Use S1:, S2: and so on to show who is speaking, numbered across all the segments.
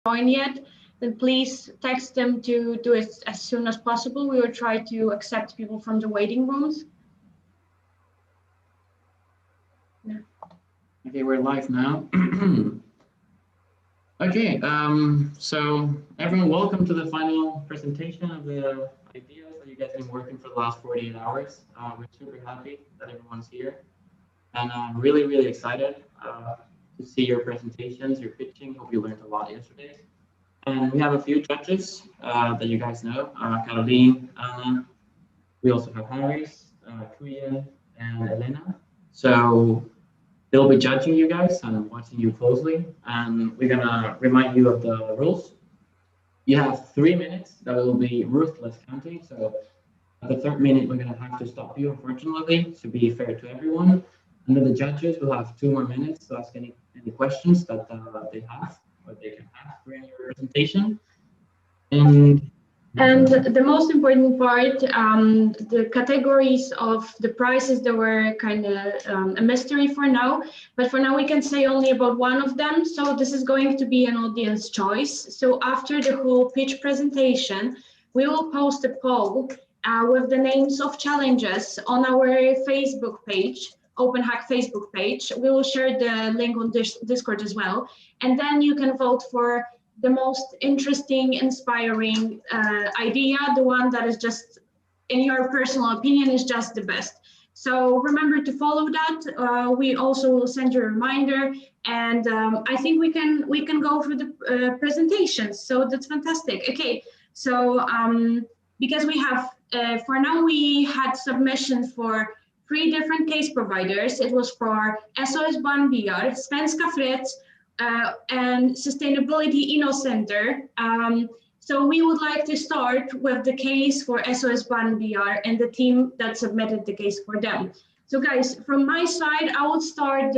S1: join yet, then please text them to do it as soon as possible. We will try to accept people from the waiting rooms. Yeah.
S2: Okay, we're live now. Okay, so everyone, welcome to the final presentation of the ideas that you guys have been working for the last 48 hours. We're super happy that everyone's here, and I'm really excited to see your presentations, your pitching. Hope you learned a lot yesterday. And we have a few judges that you guys know, Caroline, Anna. We also have Harris, Kuya, and Elena. So they'll be judging you guys and watching you closely. And we're gonna remind you of the rules. You have 3 minutes that will be ruthless counting. So at the third minute, we're gonna have to stop you, unfortunately, to be fair to everyone. And then the judges will have 2 more minutes to ask any questions that they have, or they can ask during your presentation.
S1: And the most important part, the categories of the prizes that were kind of a mystery for now, but for now we can say only about one of them. So this is going to be an audience choice. So after the whole pitch presentation, we will post a poll with the names of challenges on our Facebook page, OpenHack Facebook page. We will share the link on Discord as well. And then you can vote for the most interesting, inspiring idea, the one that is just, in your personal opinion, is just the best. So remember to follow that. We also will send you a reminder, and I think we can go through the presentations. So that's fantastic. Okay, so because we have, for now we had submissions for 3 different case providers. It was for SOS Barn VR, Svenska Freds, and Sustainability InnoCenter. So we would like to start with the case for SOS Barn VR and the team that submitted the case for them. So guys, from my side, I would start,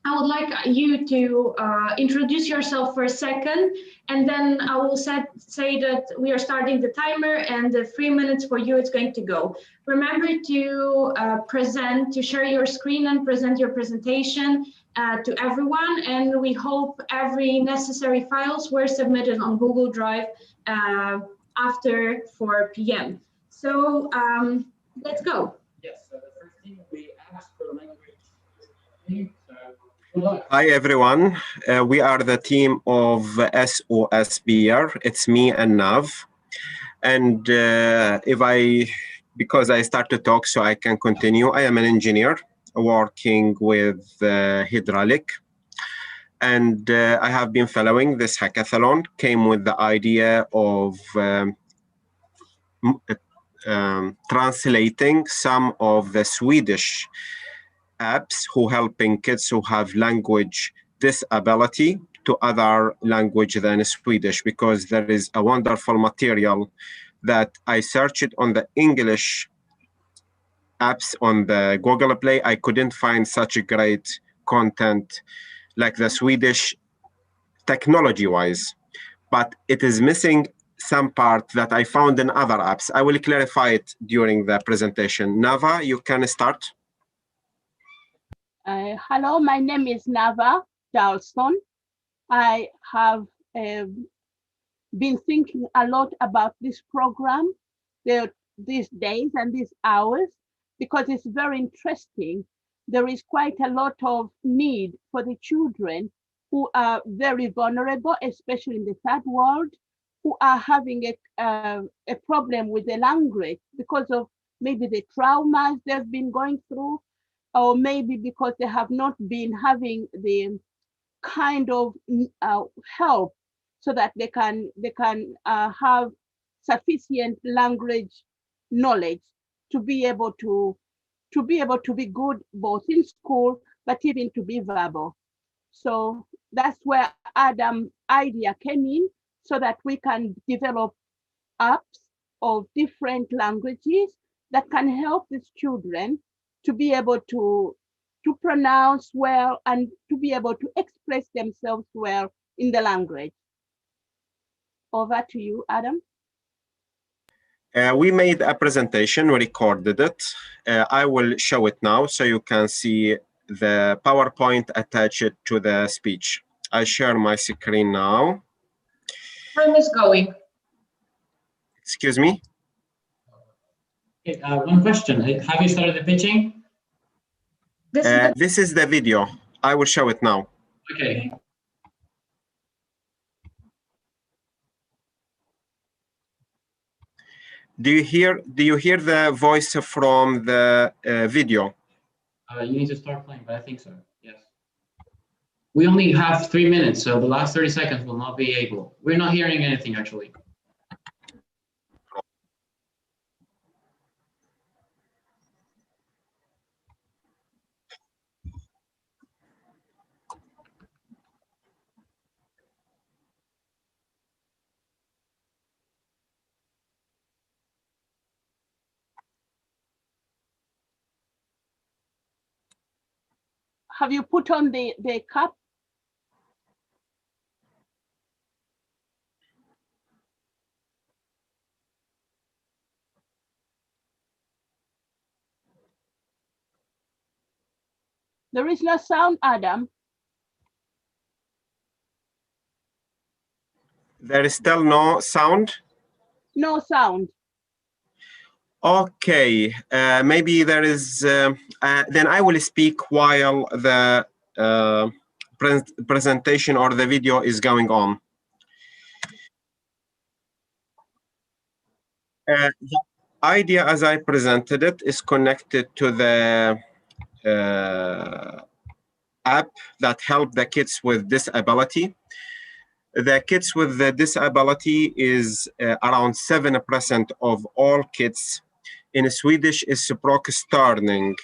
S1: I would like you to introduce yourself for a second, and then I will say that we are starting the timer, and the 3 minutes for you it's going to go. Remember to to share your screen and present your presentation to everyone, and we hope every necessary files were submitted on Google Drive after 4 p.m. So let's go.
S2: Yes, so the first thing we asked for language.
S3: Hi everyone, we are the team of SOS VR. It's me and Nav, and because I start to talk so I can continue, I am an engineer working with hydraulic, and I have been following this hackathon. Came with the idea of translating some of the Swedish apps who helping kids who have language disability to other language than Swedish, because there is a wonderful material that I searched on the English apps on the Google Play. I couldn't find such a great content like the Swedish technology-wise, but it is missing some part that I found in other apps. I will clarify it during the presentation. Nava, you can start.
S4: Hello, my name is Nava Dalston. I have been thinking a lot about this program these days and these hours, because it's very interesting. There is quite a lot of need for the children who are very vulnerable, especially in the third world, who are having a problem with the language because of maybe the traumas they've been going through, or maybe because they have not been having the kind of help so that they can have sufficient language knowledge to be able to be good both in school, but even to be verbal. So that's where Adam's idea came in, so that we can develop apps of different languages that can help these children to be able to pronounce well and to be able to express themselves well in the language. Over to you, Adam.
S3: We made a presentation, we recorded it. I will show it now so you can see the PowerPoint attached to the speech. I share my screen now.
S1: Time is going.
S3: Excuse me?
S2: Okay, one question. Have you started the pitching?
S3: This is the video. I will show it now.
S2: Okay.
S3: Do you hear the voice from the video?
S2: You need to start playing, but I think so. Yes. We only have 3 minutes, so the last 30 seconds will not be able. We're not hearing anything actually.
S4: Have you put on the cap? There is no sound, Adam.
S3: There is still no sound?
S4: No sound.
S3: Okay, maybe there is, then I will speak while the presentation or the video is going on. The idea as I presented it is connected to the app that help the kids with disability. The kids with the disability is around 7% of all kids. In Swedish is språkstörning.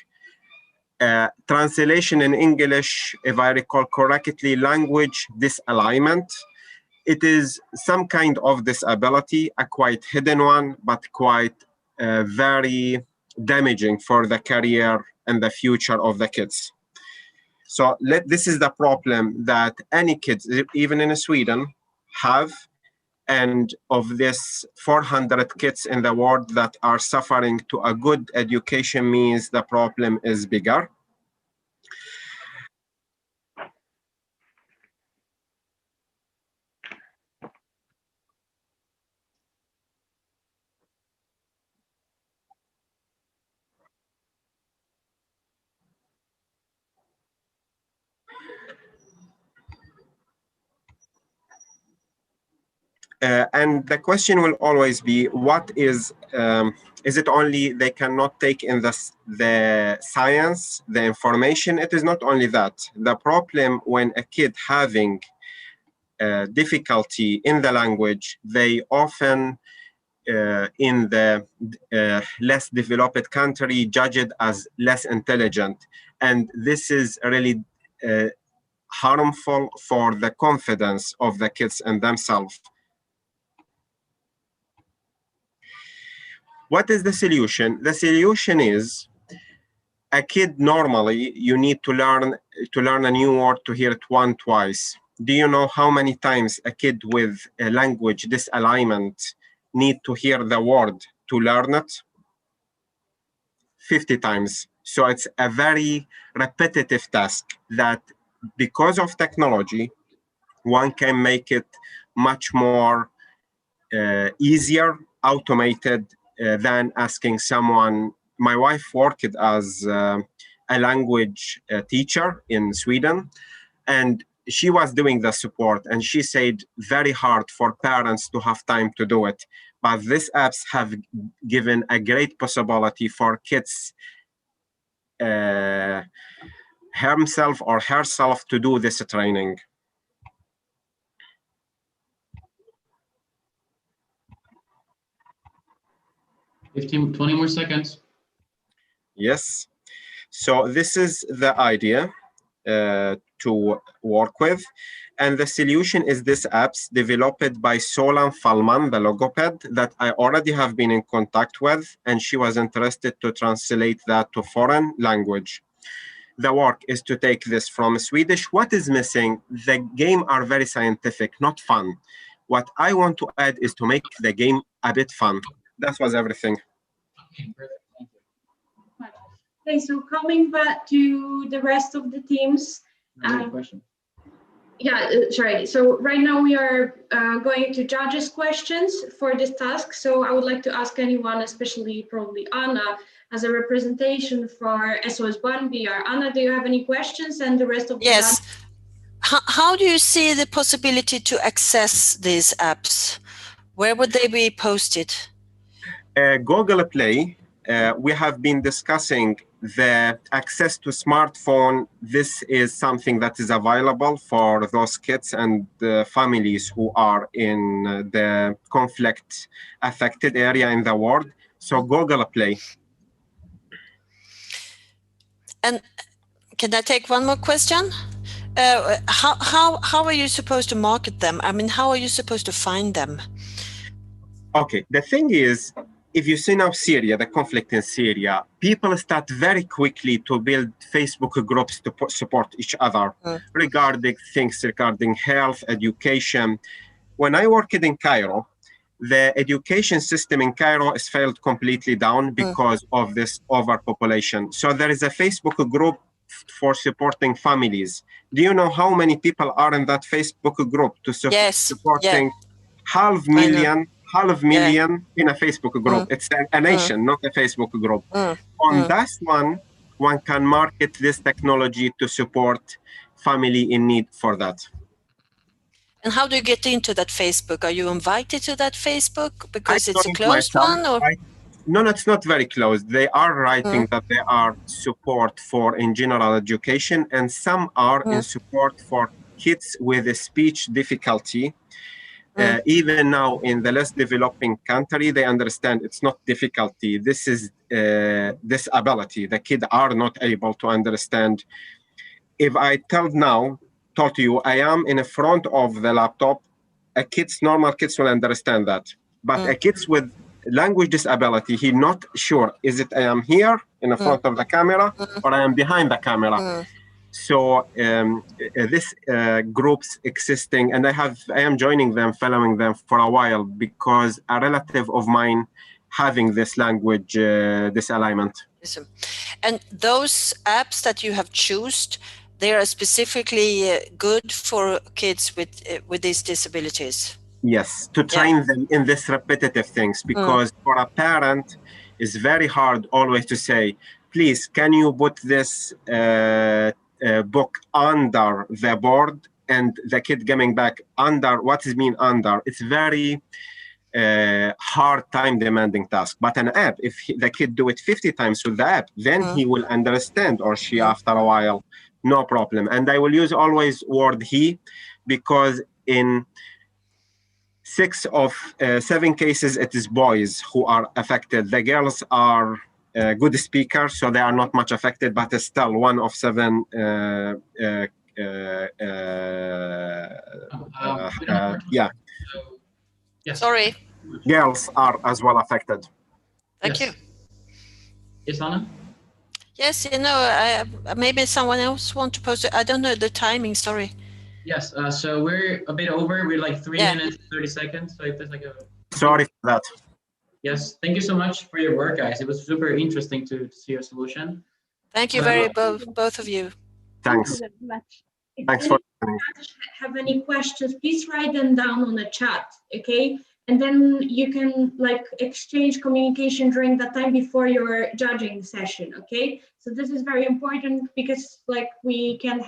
S3: Translation in English, if I recall correctly, language disalignment. It is some kind of disability, a quite hidden one, but quite very damaging for the career and the future of the kids. So this is the problem that any kids, even in Sweden, have. And of this 400 kids in the world that are suffering to a good education means the problem is bigger. And the question will always be, what is it only they cannot take in the science, the information? It is not only that. The problem when a kid having difficulty in the language, they often in the less developed country judged as less intelligent. And this is really harmful for the confidence of the kids and themselves. What is the solution? The solution is a kid normally, you need to learn a new word to hear it twice. Do you know how many times a kid with a language disalignment need to hear the word to learn it? 50 times. So it's a very repetitive task that because of technology, one can make it much more easier, automated, than asking someone. My wife worked as a language teacher in Sweden, and she was doing the support, and she said very hard for parents to have time to do it. But these apps have given a great possibility for kids himself or herself to do this training.
S2: $20 more seconds.
S3: Yes. So this is the idea to work with. And the solution is this apps developed by Solan Falman, the logoped, that I already have been in contact with, and she was interested to translate that to foreign language. The work is to take this from Swedish. What is missing? The game are very scientific, not fun. What I want to add is to make the game a bit fun. That was everything.
S2: Okay, perfect. Thank you.
S1: Okay, so coming back to the rest of the teams.
S2: Another question.
S1: Yeah, sorry. So right now we are going to judges' questions for this task. So I would like to ask anyone, especially probably Anna, as a representation for SOS1 BR. Anna, do you have any questions? And the rest of the
S5: Yes. How do you see the possibility to access these apps? Where would they be posted?
S3: Google Play, we have been discussing the access to smartphone. This is something that is available for those kids and the families who are in the conflict affected area in the world. So Google Play.
S5: And can I take one more question? How are you supposed to market them? I mean, how are you supposed to find them?
S3: Okay, the thing is, if you see now Syria, the conflict in Syria, people start very quickly to build Facebook groups to support each other regarding things regarding health, education. When I worked in Cairo, the education system in Cairo is failed completely down because of this overpopulation. So there is a Facebook group for supporting families. Do you know how many people are in that Facebook group to supporting half million in a Facebook group? It's a nation, not a Facebook group. On that one can market this technology to support family in need for that.
S5: And how do you get into that Facebook? Are you invited to that Facebook because it's a closed
S3: myself,
S5: one? Or?
S3: No, it's not very closed. They are writing that they are support for in general education, and some are in support for kids with a speech difficulty. Even now in the less developing country, they understand it's not difficulty. This is disability. The kids are not able to understand. If I told you I am in the front of the laptop, normal kids will understand that. But a kids with language disability, he's not sure, is it I am here in the front of the camera or I am behind the camera? So this groups existing, and I am joining them, following them for a while because a relative of mine having this language disalignment.
S5: And those apps that you have chosen, they are specifically good for kids with these disabilities.
S3: Yes, to train them in this repetitive things, because for a parent, it's very hard always to say, please, can you put this book under the board, and the kid coming back under, what does it mean under? It's very hard time demanding task. But an app, if the kid do it 50 times with the app, then he will understand, or she after a while, no problem. And I will use always word he, because in 6 of 7 cases, it is boys who are affected. The girls are good speakers, so they are not much affected, but it's still 1 of 7
S5: Sorry.
S3: Girls are as well affected.
S5: Thank you.
S2: Yes, Anna?
S5: Yes, maybe someone else want to post it. I don't know the timing, sorry.
S2: Yes, so we're a bit over. We're like 3 minutes, 30 seconds. So if there's like a...
S3: Sorry for that.
S2: Yes, thank you so much for your work, guys. It was super interesting to see your solution.
S5: Thank you both of you.
S3: Thanks.
S4: Thank you very much.
S3: Thanks for
S1: have any questions, please write them down on the chat, okay? And then you can exchange communication during that time before your judging session, okay? So this is very important because we can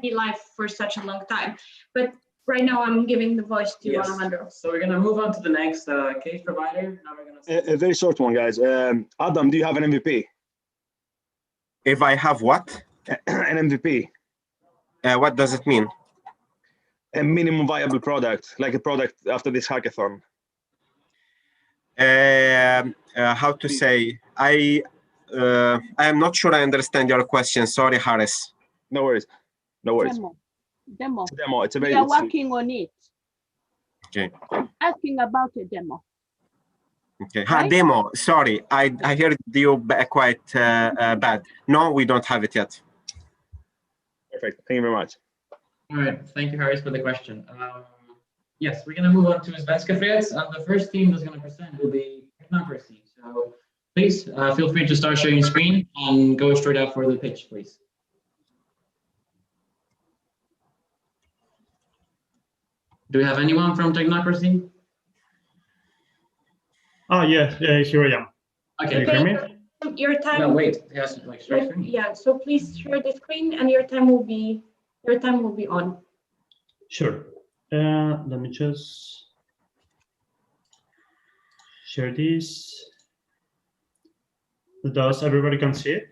S1: be live for such a long time. But right now I'm giving the voice to Alejandro.
S2: So we're gonna move on to the next case provider. Now we're gonna
S6: a very short one, guys. Adam, do you have an MVP?
S3: If I have what?
S6: An MVP.
S3: What does it mean?
S6: A minimum viable product, like a product after this hackathon.
S3: How to say? I am not sure I understand your question. Sorry, Harris.
S6: No worries. No worries.
S4: Demo.
S6: Demo. It's a very.
S4: We are working on it.
S3: Okay.
S4: Asking about a demo.
S3: Okay.
S4: Right?
S3: Demo. Sorry, I heard you quite bad. No, we don't have it yet.
S6: Perfect. Thank you very much.
S2: All right. Thank you, Harris, for the question. Yes, we're going to move on to Svenska Freds, and the first team that's going to present will be Technocracy. So please feel free to start sharing screen and go straight out for the pitch, please. Do we have anyone from Technocracy?
S7: Yeah, here I am.
S2: Okay.
S7: Can you hear me?
S1: Your time.
S2: No, wait. Yes, like share screen.
S1: Yeah. So please share the screen, and your time will be on.
S7: Sure. Let me just share this. Does everybody can see it?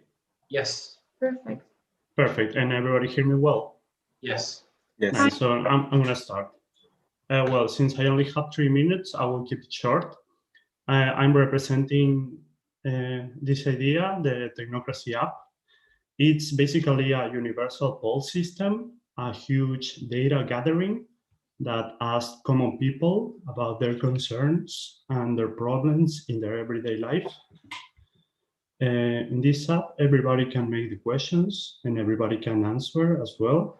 S2: Yes.
S1: Perfect.
S7: Perfect. And everybody hear me well?
S2: Yes.
S3: Yes.
S7: Nice. So I'm gonna start. Well, since I only have 3 minutes, I will keep it short. I'm representing this idea, the Technocracy app. It's basically a universal poll system, a huge data gathering that asks common people about their concerns and their problems in their everyday life. In this app, everybody can make the questions and everybody can answer as well.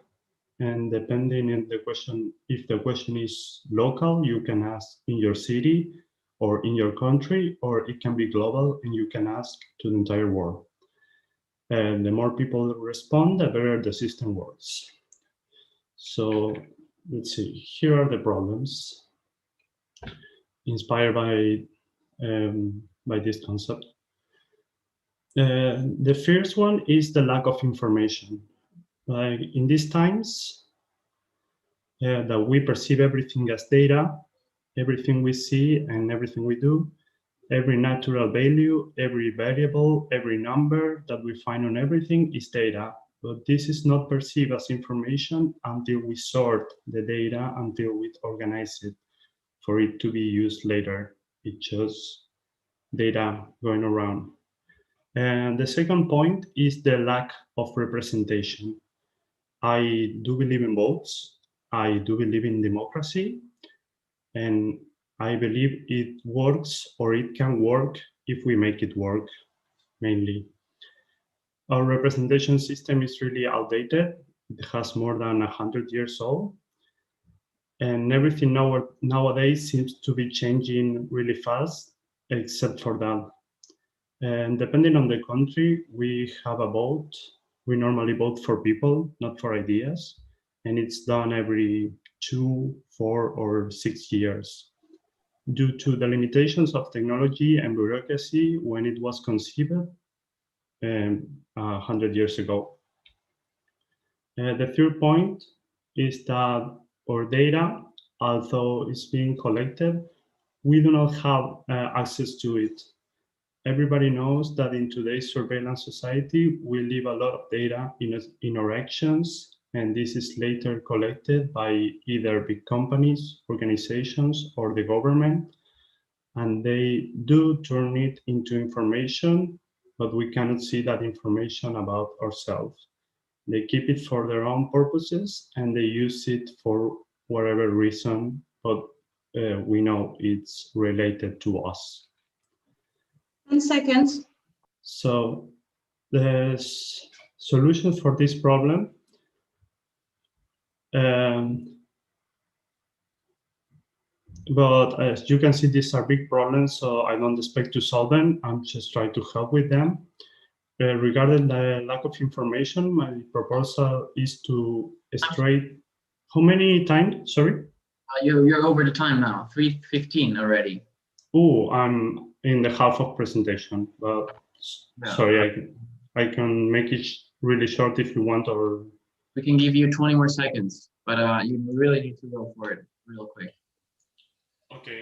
S7: And depending on the question, if the question is local, you can ask in your city or in your country, or it can be global and you can ask to the entire world. And the more people respond, the better the system works. So let's see, here are the problems inspired by this concept. The first one is the lack of information. Like in these times that we perceive everything as data, everything we see and everything we do, every natural value, every variable, every number that we find on everything is data. But this is not perceived as information until we sort the data, until we organize it for it to be used later. It's just data going around. And the second point is the lack of representation. I do believe in votes. I do believe in democracy. And I believe it works, or it can work if we make it work, mainly. Our representation system is really outdated. It has more than 100 years old. And everything nowadays seems to be changing really fast, except for that. And depending on the country, we have a vote. We normally vote for people, not for ideas. And it's done every 2, 4, or 6 years. Due to the limitations of technology and bureaucracy when it was conceived 100 years ago. The third point is that our data, although it's being collected, we do not have access to it. Everybody knows that in today's surveillance society, we leave a lot of data in our actions, and this is later collected by either big companies, organizations, or the government, and they do turn it into information, but we cannot see that information about ourselves. They keep it for their own purposes, and they use it for whatever reason, but we know it's related to us.
S1: 10 seconds.
S7: So the solution for this problem but as you can see, these are big problems, so I don't expect to solve them. I'm just trying to help with them. Regarding the lack of information, my proposal is to straight. How many times? Sorry?
S2: You're over the time now, 3:15 already.
S7: Oh, I'm in the half of presentation, but
S2: Yeah.
S7: sorry, I can make it really short if you want, or
S2: We can give you 20 more seconds, but you really need to go for it real quick.
S7: okay.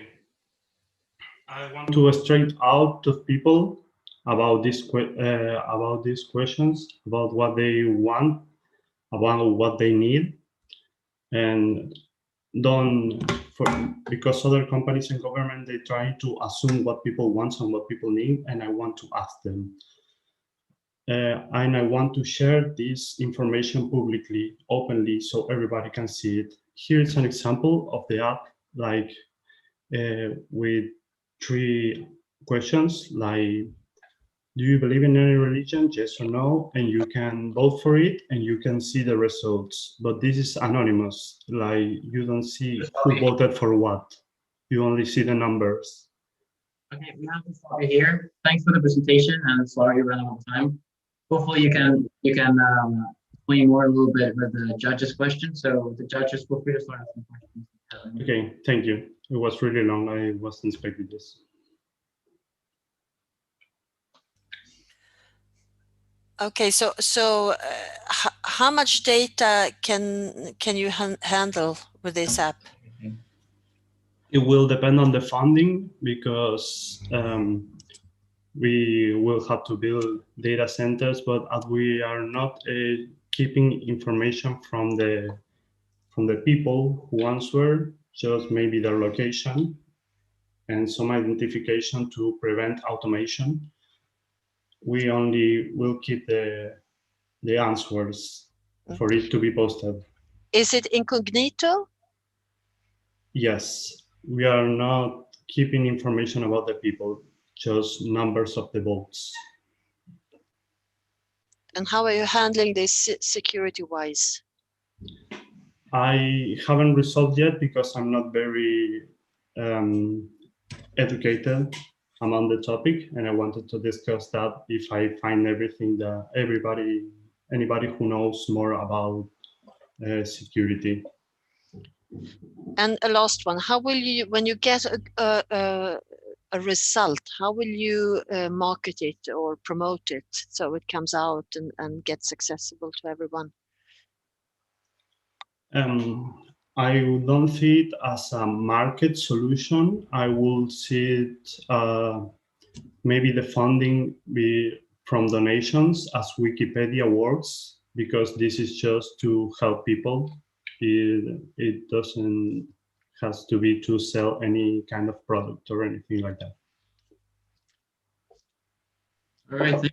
S7: I want to straight out to people about these questions, about what they want, about what they need, and because other companies and government, they try to assume what people want and what people need, and I want to ask them. And I want to share this information publicly, openly, so everybody can see it. Here is an example of the app, like with 3 questions, like, do you believe in any religion? Yes or no? And you can vote for it and you can see the results. But this is anonymous, like you don't see who voted for what. You only see the numbers.
S2: Okay, we have to stop it here. Thanks for the presentation, and sorry you ran out of time. Hopefully you can explain more a little bit with the judges' questions. So the judges, feel free to start asking questions.
S7: Okay, thank you. It was really long. I wasn't expecting this.
S5: Okay, so how much data can you handle with this app?
S7: It will depend on the funding because we will have to build data centers, but as we are not keeping information from the people who answer, just maybe their location and some identification to prevent automation. We only will keep the answers for it to be posted.
S5: Is it incognito?
S7: Yes, we are not keeping information about the people, just numbers of the votes.
S5: And how are you handling this security-wise?
S7: I haven't resolved yet because I'm not very educated among the topic, and I wanted to discuss that if I find everything that anybody who knows more about security.
S5: And a last one, how will you, when you get a result, how will you market it or promote it so it comes out and gets accessible to everyone?
S7: I don't see it as a market solution. I will see it maybe the funding be from donations as Wikipedia works, because this is just to help people. It doesn't has to be to sell any kind of product or anything like that.
S2: All right, thank you,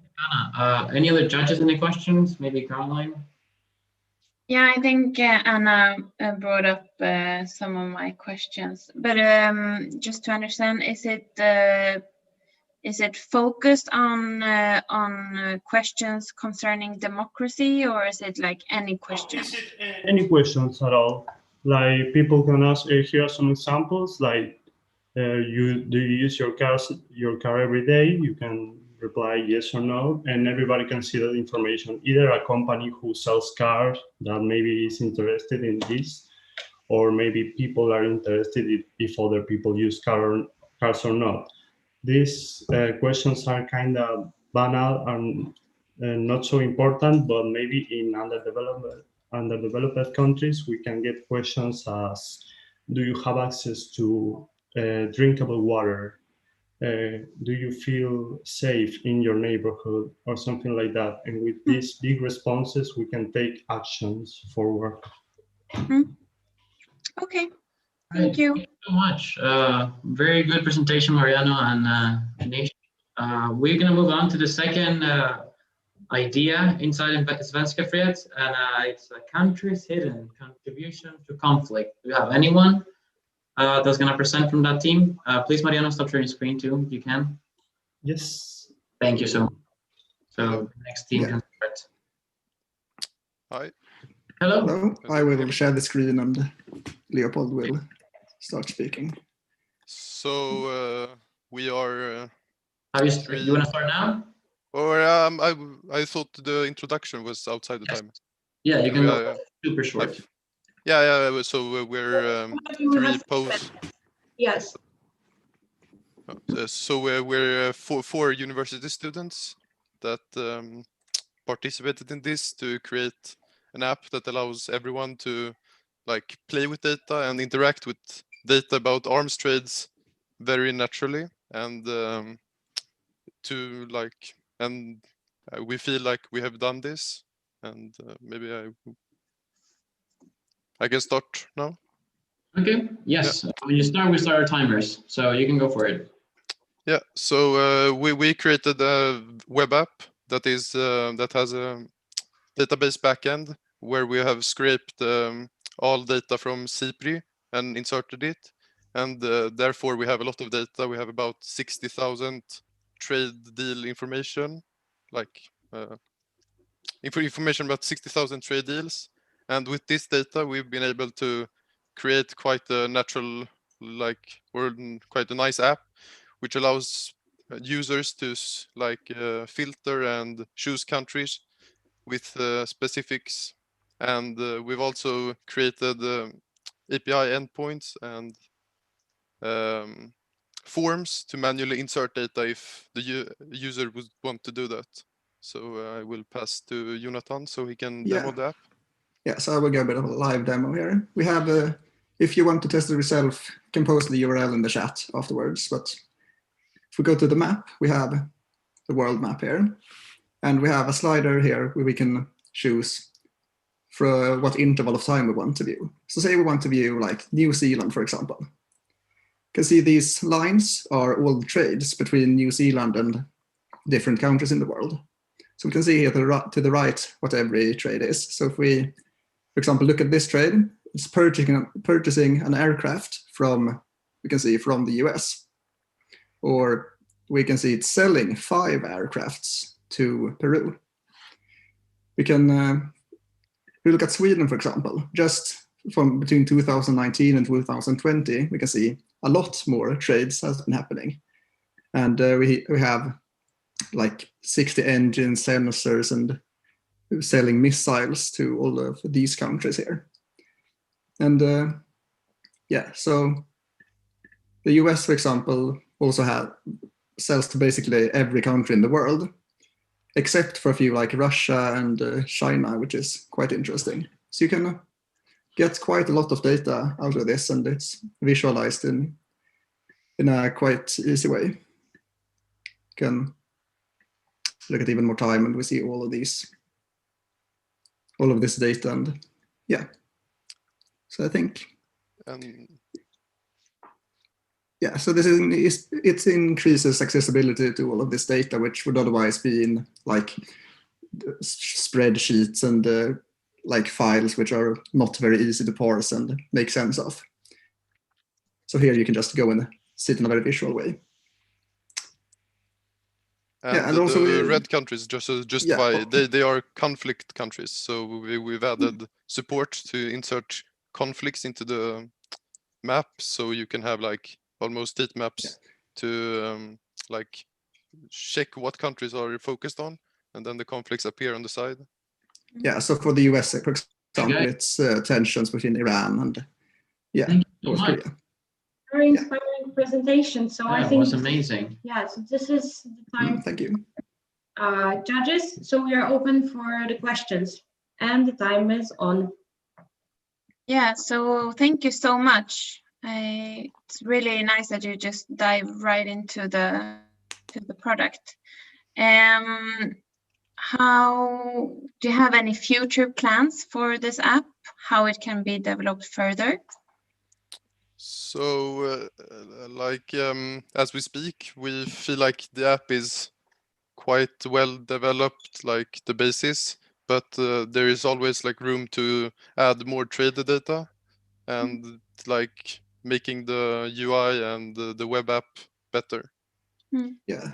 S2: Anna. Any other judges, any questions? Maybe Caroline?
S8: Yeah, I think Anna brought up some of my questions, but just to understand, is it focused on questions concerning democracy, or is it like any questions?
S7: Any questions at all? Like people can ask. Here are some examples. Like, do you use your car every day? You can reply yes or no, and everybody can see that information. Either a company who sells cars that maybe is interested in this, or maybe people are interested if other people use cars or not. These questions are kind of banal and not so important, but maybe in underdeveloped countries, we can get questions as, do you have access to drinkable water? Do you feel safe in your neighborhood, or something like that? And with these big responses, we can take actions forward.
S8: Okay, thank you.
S2: Thank you so much. Very good presentation, Mariano and Nation. We're going to move on to the second idea inside Svenska Fred, and it's a country's hidden contribution to conflict. Do you have anyone that's going to present from that team? Please, Mariano, stop sharing screen too, if you can.
S7: Yes.
S2: Thank you so much. So the next team can start.
S9: Hi.
S2: Hello.
S10: Hello. I will share the screen and Leopold will start speaking.
S9: So we are.
S2: You want to start now?
S9: Or I thought the introduction was outside the time.
S2: Yeah, you can go super short.
S9: Yeah. So we're three posts.
S1: Yes.
S9: So we're four university students that participated in this to create an app that allows everyone to like play with data and interact with data about arms trades very naturally, and we feel like we have done this, and maybe I can start now.
S2: Okay. Yes. Yeah. When you start, we start our timers, so you can go for it.
S9: Yeah. So we created a web app that is that has a database backend where we have scraped all data from CIPRI and inserted it, and therefore we have a lot of data. We have about 60,000 trade deal information, like information about 60,000 trade deals. And with this data, we've been able to create quite a natural, or quite a nice app, which allows users to filter and choose countries with specifics. And we've also created API endpoints and forms to manually insert data if the user would want to do that. So I will pass to Jonathan so he can demo the app.
S10: Yeah, so I will give a bit of a live demo here. We have, if you want to test it yourself, you can post the URL in the chat afterwards. But if we go to the map, we have the world map here. And we have a slider here where we can choose for what interval of time we want to view. So say we want to view like New Zealand, for example. You can see these lines are all trades between New Zealand and different countries in the world. So we can see here to the right what every trade is. So if we, for example, look at this trade, it's purchasing an aircraft from, we can see from the US. Or we can see it's selling 5 aircrafts to Peru. We can we look at Sweden, for example, just from between 2019 and 2020, we can see a lot more trades has been happening. And we have like 60 engines, sensors, and selling missiles to all of these countries here. And yeah, so the US, for example, also sells to basically every country in the world, except for a few like Russia and China, which is quite interesting. So you can get quite a lot of data out of this, and it's visualized in a quite easy way. You can look at even more time, and we see all of this data, and yeah. So I think, yeah. So this it increases accessibility to all of this data, which would otherwise be in like spreadsheets and like files, which are not very easy to parse and make sense of. So here you can just go and sit in a very visual way.
S9: And,
S10: yeah, and also
S9: the red countries, just to justify, they are conflict countries. So we've added support to insert conflicts into the map, so you can have like almost state maps to like check what countries are you focused on, and then the conflicts appear on the side.
S10: Yeah, so for the US, for example, it's tensions between Iran and North Korea.
S1: Very inspiring presentation. So I think
S2: it was amazing.
S1: Yeah, so this is the time.
S10: Thank you.
S1: Judges, so we are open for the questions, and the time is on.
S8: Yeah, so thank you so much. It's really nice that you just dive right into the product. How do you have any future plans for this app? How it can be developed further?
S9: So, as we speak, we feel like the app is quite well developed, like the basis, but there is always like room to add more trader data and like making the UI and the web app better.
S10: Yeah.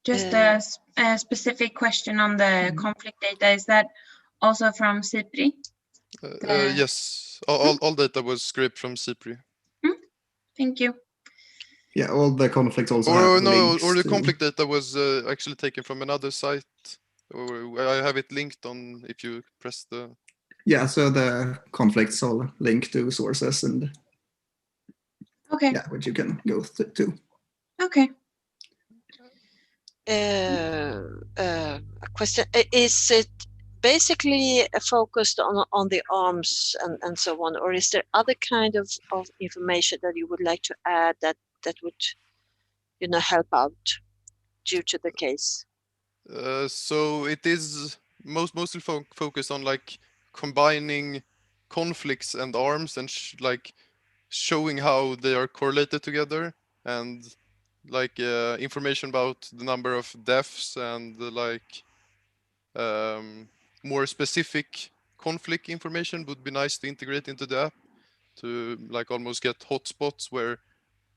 S8: Just a specific question on the conflict data. Is that also from CIPRI?
S9: Yes, all data was scraped from CIPRI.
S8: Thank you.
S10: Yeah, all the conflicts also have links
S9: or the
S10: to...
S9: conflict data was actually taken from another site. Or I have it linked on if you press the...
S10: Yeah, so the conflicts all link to sources and which you can go to.
S8: Okay.
S5: A question, is it basically focused on the arms and so on, or is there other kind of information that you would like to add that would help out due to the case?
S9: So it is mostly focused on like combining conflicts and arms and like showing how they are correlated together, and like information about the number of deaths and like more specific conflict information would be nice to integrate into the app to like almost get hotspots where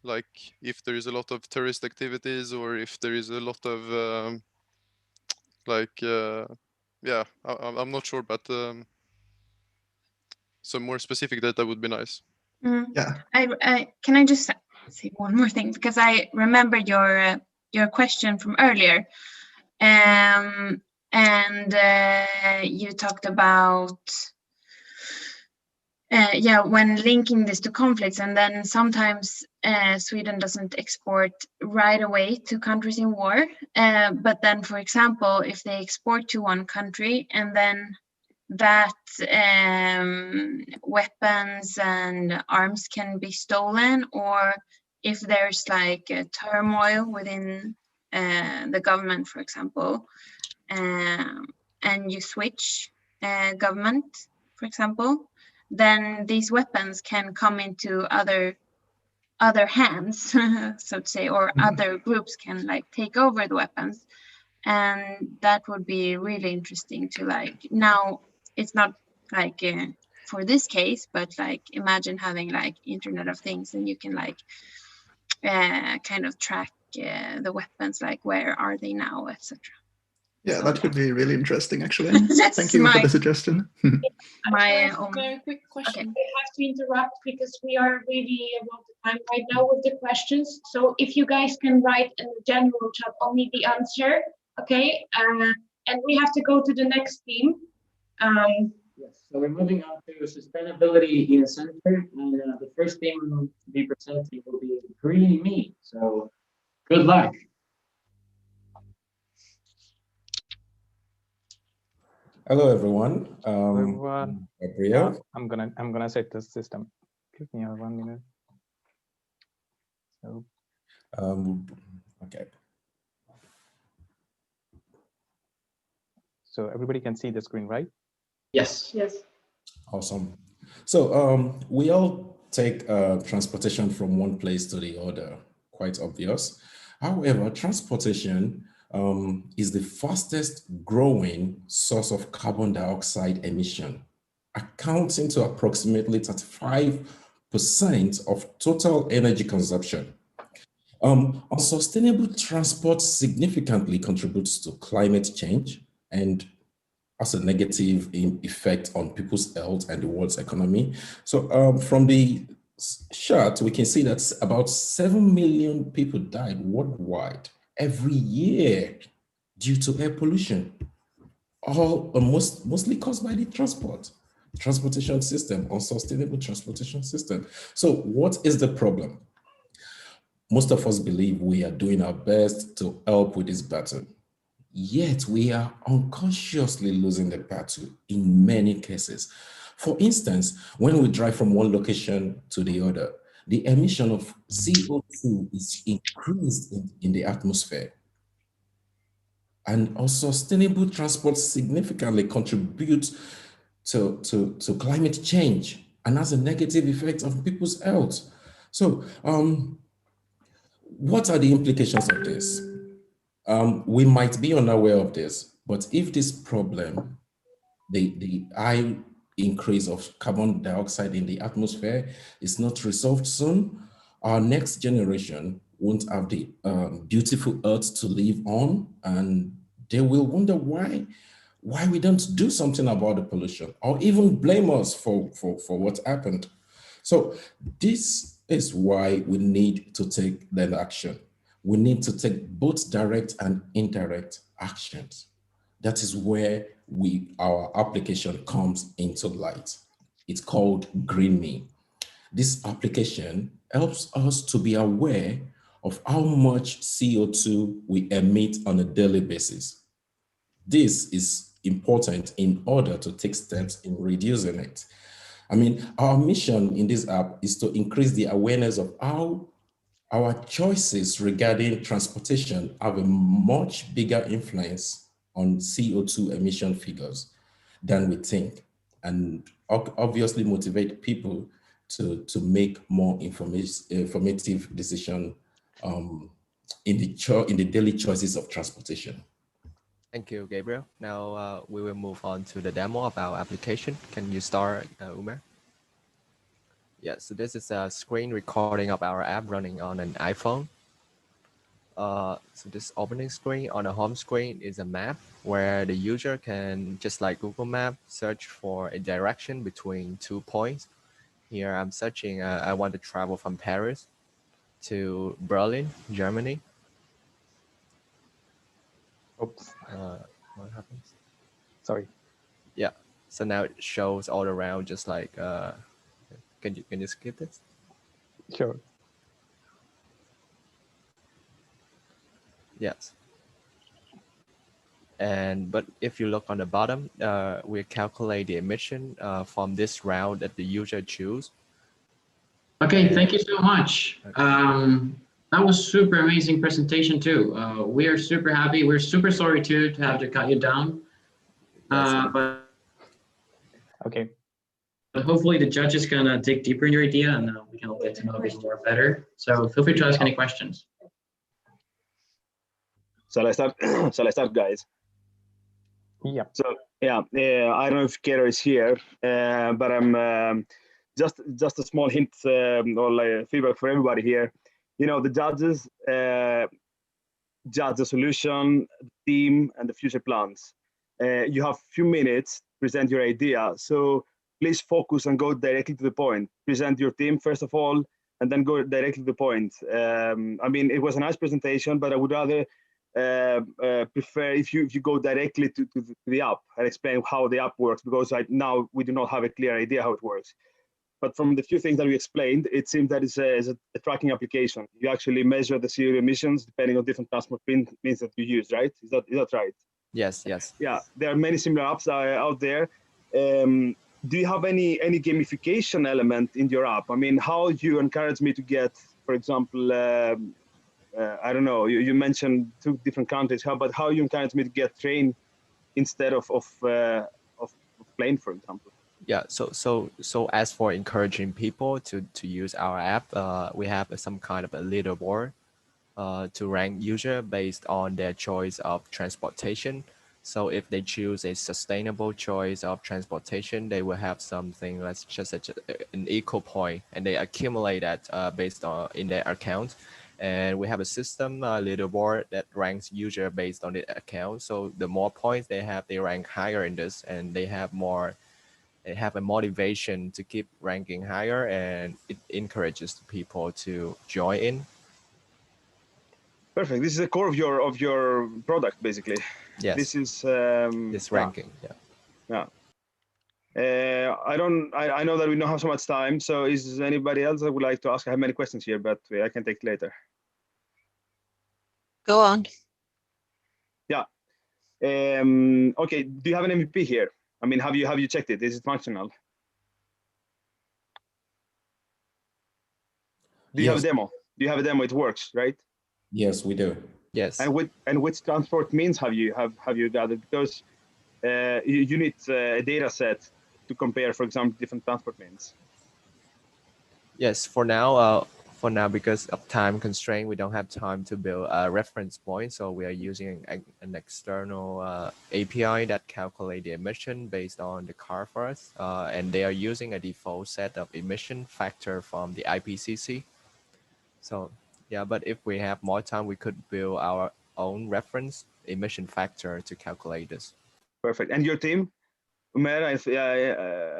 S9: like if there is a lot of terrorist activities or if there is a lot of I'm not sure, but some more specific data would be nice.
S10: Yeah.
S8: Can I just say one more thing, because I remember your question from earlier, and you talked about yeah, when linking this to conflicts, and then sometimes Sweden doesn't export right away to countries in war. But then, for example, if they export to one country and then that weapons and arms can be stolen, or if there's like a turmoil within the government, for example, and you switch government, for example, then these weapons can come into other hands, so to say, or other groups can like take over the weapons. And that would be really interesting to like, now it's not like for this case, but like imagine having like Internet of Things, and you can like kind of track the weapons, like where are they now, etc.
S10: Yeah,
S8: So,
S10: that could be really interesting, actually.
S8: That's
S10: Thank you for
S8: my-
S10: the suggestion.
S8: My
S1: Very quick question.
S8: Okay.
S1: We have to interrupt because we are really about the time right now with the questions. So if you guys can write in the general chat only the answer, okay? And we have to go to the next team.
S2: Yes, so we're moving on to sustainability in a center, and the first thing to be presenting will be green meat. So good luck.
S11: Hello, everyone.
S12: Everyone,
S11: Gabriel.
S12: I'm gonna set the system. Give me 1 minute. So,
S11: Okay.
S12: so everybody can see the screen, right?
S2: Yes.
S1: Yes.
S11: Awesome. So we all take transportation from one place to the other, quite obvious. However, transportation is the fastest growing source of carbon dioxide emission, accounting to approximately 35% of total energy consumption. Unsustainable transport significantly contributes to climate change and has a negative effect on people's health and the world's economy. So from the chart, we can see that about 7 million people died worldwide every year due to air pollution, all mostly caused by the transportation system, unsustainable transportation system. So what is the problem? Most of us believe we are doing our best to help with this battle. Yet we are unconsciously losing the battle in many cases. For instance, when we drive from one location to the other, the emission of CO2 is increased in the atmosphere. And unsustainable transport significantly contributes to climate change and has a negative effect on people's health. So what are the implications of this? We might be unaware of this, but if this problem, the high increase of carbon dioxide in the atmosphere is not resolved soon, our next generation won't have the beautiful earth to live on, and they will wonder why we don't do something about the pollution, or even blame us for what happened. So this is why we need to take that action. We need to take both direct and indirect actions. That is where our application comes into light. It's called GreenMe. This application helps us to be aware of how much CO2 we emit on a daily basis. This is important in order to take steps in reducing it. I mean, our mission in this app is to increase the awareness of how our choices regarding transportation have a much bigger influence on CO2 emission figures than we think, and obviously motivate people to make more informative decision in the daily choices of transportation.
S13: Thank you, Gabriel. Now we will move on to the demo of our application. Can you start, Umer? Yes, so this is a screen recording of our app running on an iPhone. So this opening screen on the home screen is a map where the user can, just like Google Maps, search for a direction between 2 points. Here I'm searching, I want to travel from Paris to Berlin, Germany.
S12: Oops.
S13: What happens?
S12: Sorry.
S13: Yeah, so now it shows all around, just like Can you skip this?
S12: Sure.
S13: Yes. But if you look on the bottom, we calculate the emission from this route that the user choose.
S2: Okay, thank you so much. That was super amazing presentation too. We are super happy. We're super sorry to have to cut you down. But
S12: Okay.
S2: But hopefully the judges can dig deeper in your idea and we can all get to know a bit more better. So feel free to ask any questions.
S6: Shall I start? Shall I start, guys?
S12: Yeah.
S6: So yeah, I don't know if Kero is here, but I'm just a small hint or like feedback for everybody here. You know, the judges judge the solution, the team, and the future plans. You have a few minutes to present your idea. So please focus and go directly to the point. Present your team first of all, and then go directly to the point. I mean, it was a nice presentation, but I would rather prefer if you go directly to the app and explain how the app works, because right now we do not have a clear idea how it works. But from the few things that we explained, it seems that it's a tracking application. You actually measure the CO2 emissions depending on different transport means that you use, right? Is that right?
S13: Yes, yes.
S6: Yeah, there are many similar apps out there. Do you have any gamification element in your app? I mean, how do you encourage me to get, for example, I don't know, you mentioned 2 different countries. How you encourage me to get train instead of plane, for example?
S13: Yeah, so as for encouraging people to use our app, we have some kind of a leaderboard to rank user based on their choice of transportation. So if they choose a sustainable choice of transportation, they will have something that's just an eco point, and they accumulate that based on in their account. And we have a system leaderboard that ranks user based on the account. So the more points they have, they rank higher in this, and they have a motivation to keep ranking higher, and it encourages people to join in.
S6: Perfect. This is the core of your product, basically.
S13: Yes.
S6: This is
S13: this ranking.
S6: Yeah. I know that we don't have so much time. So is there anybody else that would like to ask? I have many questions here, but I can take later.
S5: Go on.
S6: Yeah. Okay. Do you have an MVP here? I mean, have you checked it? Is it functional? Do you have a demo? Do you have a demo? It works, right?
S11: Yes, we do.
S13: Yes.
S6: And which transport means have you gathered? Because you need a data set to compare, for example, different transport means.
S13: Yes, for now, because of time constraint, we don't have time to build a reference point. So we are using an external API that calculates the emission based on the car for us. And they are using a default set of emission factor from the IPCC. So yeah, but if we have more time, we could build our own reference emission factor to calculate this.
S6: Perfect. And your team, Umer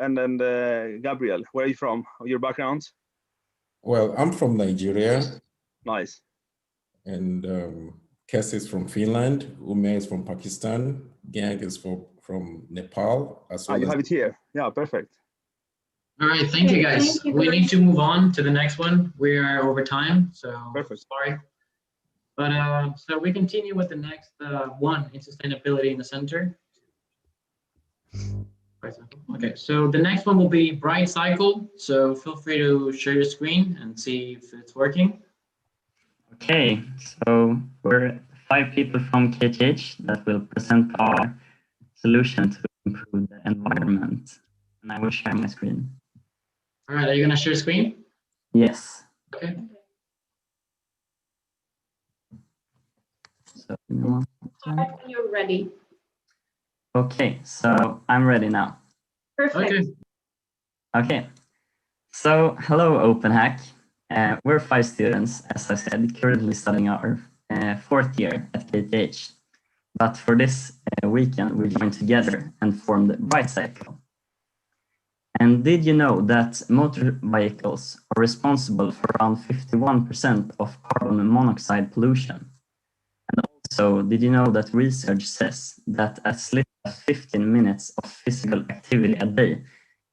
S6: and Gabriel, where are you from? Your backgrounds?
S11: Well, I'm from Nigeria.
S6: Nice.
S11: And Kes is from Finland. Umer is from Pakistan. Gang is from Nepal. As well
S6: you have it here. Yeah, perfect.
S2: All right, thank you guys. We need to move on to the next one. We are over time, so
S6: perfect.
S2: Sorry. But so we continue with the next one in sustainability in the center. Okay, so the next one will be Bright Cycle. So feel free to share your screen and see if it's working.
S14: Okay, so we're 5 people from KTH that will present our solution to improve the environment. And I will share my screen.
S2: All right, are you going to share screen?
S14: Yes.
S2: Okay.
S14: So,
S1: Start when you're ready.
S14: okay, so I'm ready now.
S1: Perfect.
S14: Okay. So hello, OpenHack. We're 5 students, as I said, currently studying our 4th year at KTH. But for this weekend, we joined together and formed Bright Cycle. And did you know that motor vehicles are responsible for around 51% of carbon monoxide pollution? And also, did you know that research says that as little as 15 minutes of physical activity a day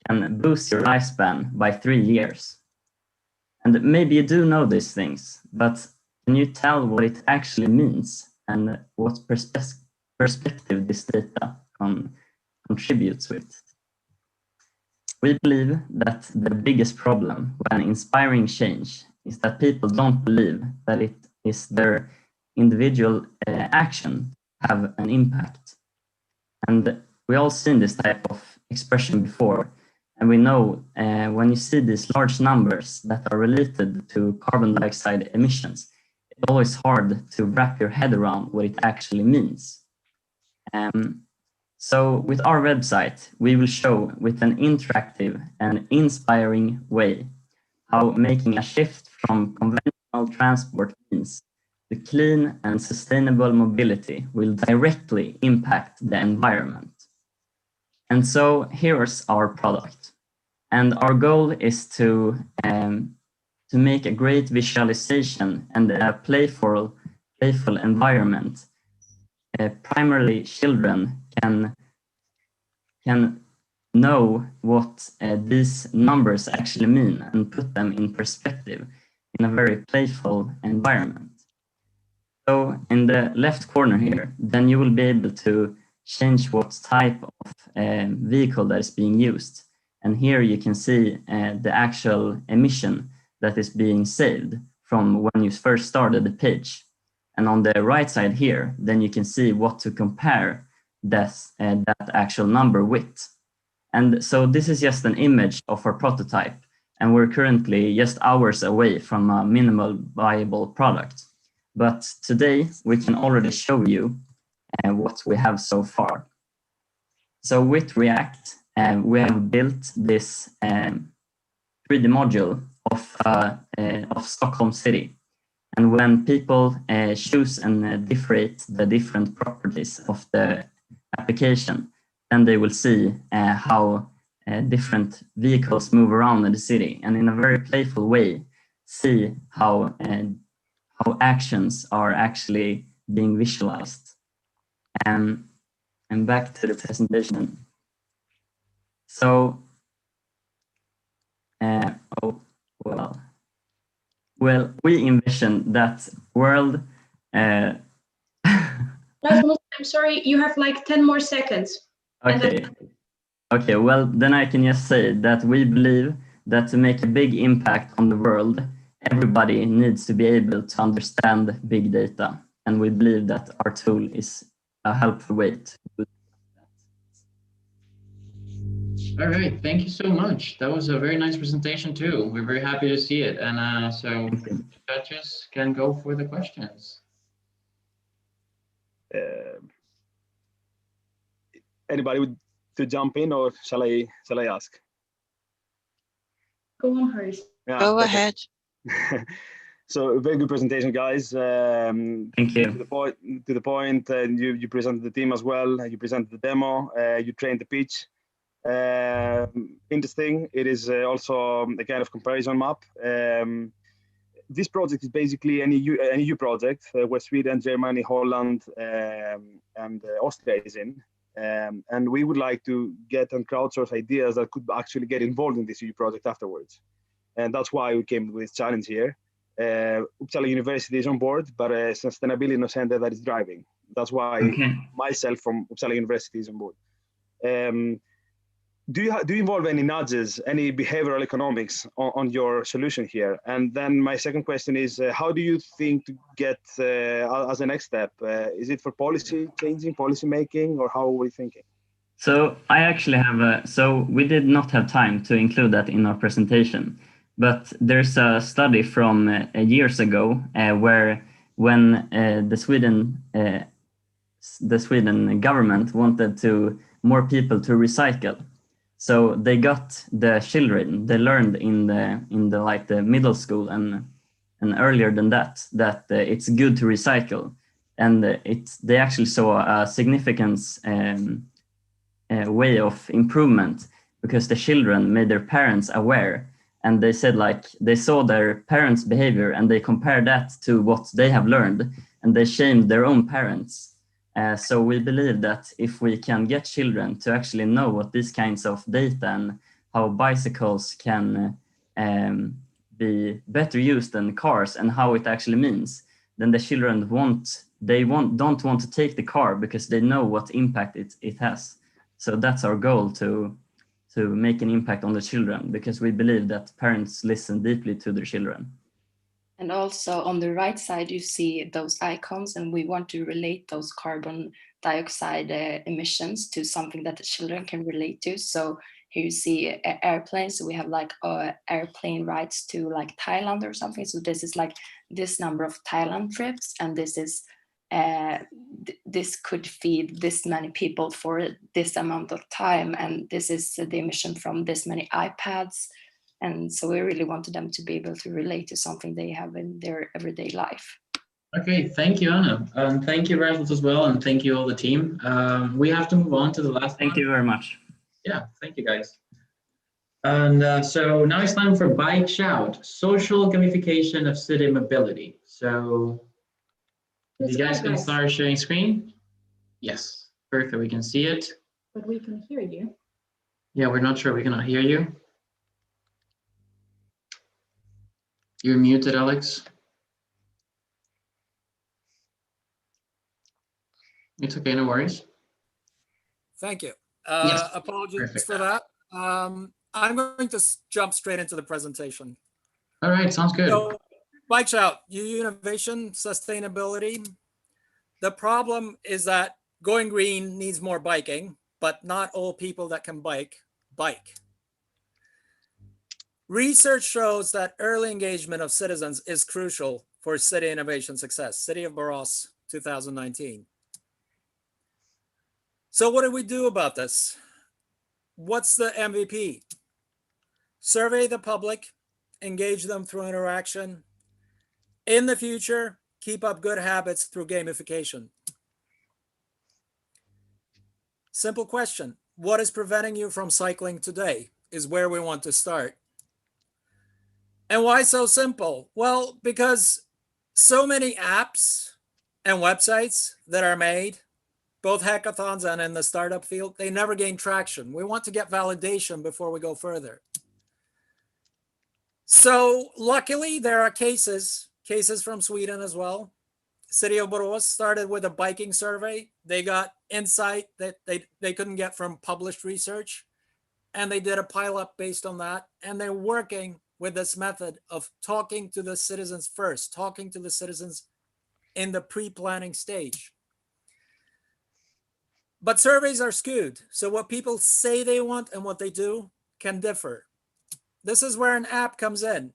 S14: can boost your lifespan by 3 years. And maybe you do know these things, but can you tell what it actually means and what perspective this data contributes with? We believe that the biggest problem when inspiring change is that people don't believe that it is their individual action have an impact. And we all seen this type of expression before. And we know when you see these large numbers that are related to carbon dioxide emissions, it's always hard to wrap your head around what it actually means. So with our website, we will show with an interactive and inspiring way how making a shift from conventional transport means to clean and sustainable mobility will directly impact the environment. And so here's our product. And our goal is to make a great visualization and a playful environment. Primarily children can know what these numbers actually mean and put them in perspective in a very playful environment. So in the left corner here, then you will be able to change what type of vehicle that is being used. And here you can see the actual emission that is being saved from when you first started the page. And on the right side here, then you can see what to compare that actual number with. And so this is just an image of our prototype, and we're currently just hours away from a minimal viable product. But today we can already show you what we have so far. So with React, we have built this 3D module of Stockholm City. And when people choose and differentiate the different properties of the application, then they will see how different vehicles move around in the city, and in a very playful way, see how actions are actually being visualized. And back to the presentation. So, well, we envision that world.
S1: I'm sorry, you have like 10 more seconds.
S14: Okay. Okay, well, then I can just say that we believe that to make a big impact on the world, everybody needs to be able to understand big data. And we believe that our tool is a helpful way to do that.
S2: All right, thank you so much. That was a very nice presentation too. We're very happy to see it. And so judges can go for the questions.
S6: Anybody would to jump in, or shall I ask?
S1: Go on, Harris.
S6: Yeah,
S5: go ahead.
S6: So very good presentation, guys.
S14: Thank you.
S6: To the point, and you presented the team as well. You presented the demo. You trained the pitch. Interesting. It is also a kind of comparison map. This project is basically an EU project where Sweden, Germany, Holland, and Austria is in. And we would like to get and crowdsource ideas that could actually get involved in this EU project afterwards. And that's why we came with this challenge here. Uppsala University is on board, but Sustainability No Center that is driving. That's why myself from Uppsala University is on board. Do you involve any nudges, any behavioral economics on your solution here? And then my second question is, how do you think to get as a next step? Is it for policy changing, policy making, or how are we thinking?
S14: So I actually have so we did not have time to include that in our presentation, but there's a study from years ago where when the Sweden government wanted more people to recycle. So they got the children, they learned in the like the middle school and earlier than that it's good to recycle, and they actually saw a significant way of improvement because the children made their parents aware, and they said like they saw their parents' behavior and they compared that to what they have learned, and they shamed their own parents. So we believe that if we can get children to actually know what these kinds of data and how bicycles can be better used than cars and how it actually means, then the children don't want to take the car because they know what impact it has. So that's our goal, to make an impact on the children, because we believe that parents listen deeply to their children.
S15: And also on the right side, you see those icons, and we want to relate those carbon dioxide emissions to something that the children can relate to. So here you see airplanes. So we have like airplane rides to like Thailand or something. So this is like this number of Thailand trips, and this is this could feed this many people for this amount of time, and this is the emission from this many iPads. And so we really wanted them to be able to relate to something they have in their everyday life.
S2: Okay, thank you, Anna. Thank you, Rasmus, as well, and thank you all the team. We have to move on to the last
S14: Thank you very much.
S2: Yeah, thank you, guys. And so now it's time for Bike Shout, social gamification of city mobility. So you guys can start sharing screen. Yes, perfect, we can see it.
S1: But we can hear you.
S2: Yeah, we're not sure, we cannot hear you. You're muted, Alex. It's okay, no worries.
S16: Thank you.
S2: Yes.
S16: Apologies
S2: Perfect.
S16: for that. I'm going to jump straight into the presentation.
S2: All right, sounds good.
S16: So, Bike Shout, UU innovation, sustainability. The problem is that going green needs more biking, but not all people that can bike. Research shows that early engagement of citizens is crucial for city innovation success. City of Borås, 2019. So what do we do about this? What's the MVP? Survey the public, engage them through interaction. In the future, keep up good habits through gamification. Simple question. What is preventing you from cycling today is where we want to start. And why so simple? Well, because so many apps and websites that are made, both hackathons and in the startup field, they never gain traction. We want to get validation before we go further. So luckily there are cases from Sweden as well. City of Borås started with a biking survey. They got insight that they couldn't get from published research, and they did a pilot based on that. And they're working with this method of talking to the citizens first, talking to the citizens in the pre-planning stage. But surveys are skewed. So what people say they want and what they do can differ. This is where an app comes in.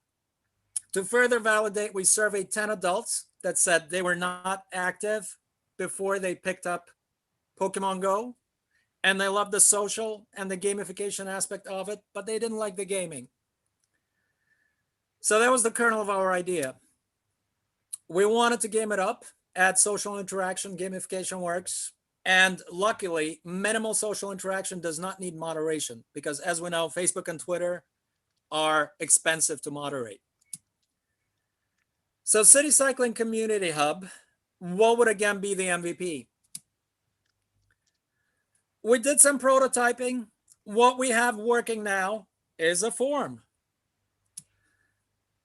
S16: To further validate, we surveyed 10 adults that said they were not active before they picked up Pokemon Go, and they loved the social and the gamification aspect of it, but they didn't like the gaming. So that was the kernel of our idea. We wanted to game it up, add social interaction, gamification works. And luckily, minimal social interaction does not need moderation, because as we know, Facebook and Twitter are expensive to moderate. So City Cycling Community Hub, what would again be the MVP? We did some prototyping. What we have working now is a form.